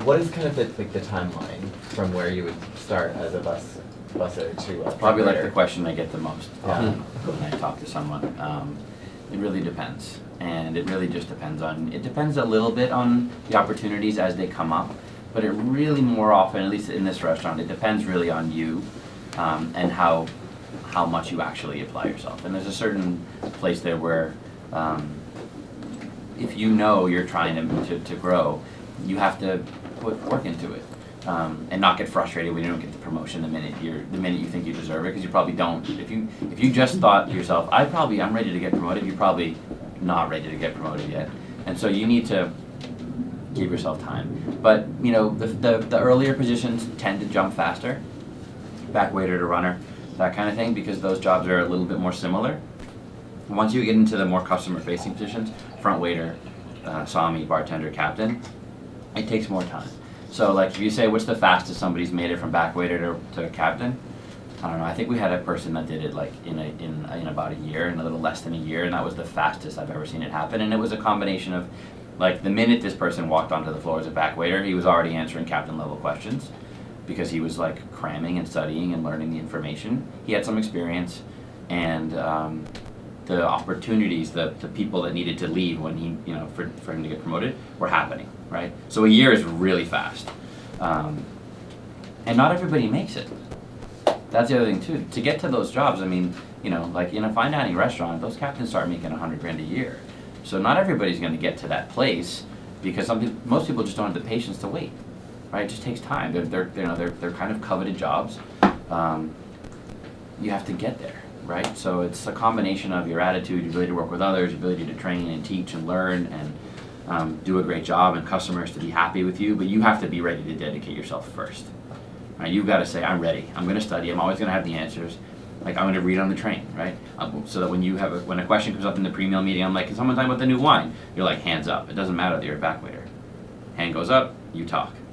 What is kind of the timeline from where you would start as a busser to a Probably like waiter? the question I get the most Yeah. when I talk to someone. It really depends, and it really just depends on. It depends a little bit on the opportunities as they come up, but it really more often, at least in this restaurant, it depends really on you and how much you actually apply yourself. And there's a certain place there where if you know you're trying to grow, you have to put work into it. And not get frustrated when you don't get the promotion the minute you think you deserve it, because you probably don't. If you just thought to yourself, I'm ready to get promoted, you're probably not ready to get promoted yet. And so you need to give yourself time. But you know, the earlier positions tend to jump faster, back waiter to runner, that kind of thing, because those jobs are a little bit more similar. Once you get into the more customer facing positions, front waiter, sommelier, bartender, captain, it takes more time. So like if you say what's the fastest somebody's made it from back waiter to captain, I don't know, I think we had a person that did it like in about a year, in a little less than a year, and that was the fastest I've ever seen it happen. And it was a combination of like the minute this person walked onto the floor as a back waiter, he was already answering captain level questions because he was like cramming and studying and learning the information. He had some experience, and the opportunities, the people that needed to leave when he, you know, for him to get promoted were happening, right? So a year is really fast. And not everybody makes it. That's the other thing too. To get to those jobs, I mean, you know, like in a fine dining restaurant, those captains start making $100,000 a year. So not everybody's going to get to that place because most people just don't have the patience to wait, right? It just takes time. They're kind of coveted jobs. You have to get there, right? So it's a combination of your attitude, your ability to work with others, your ability to train and teach and learn and do a great job, and customers to be happy with you. But you have to be ready to dedicate yourself first. Right? You've got to say, I'm ready. I'm going to study. I'm always going to have the answers. Like I'm going to read on the train, right? So that when when a question comes up in the pre-meal meeting, I'm like, can someone talk about the new wine? You're like, hands up. It doesn't matter that you're a back waiter. Hand goes up, you talk.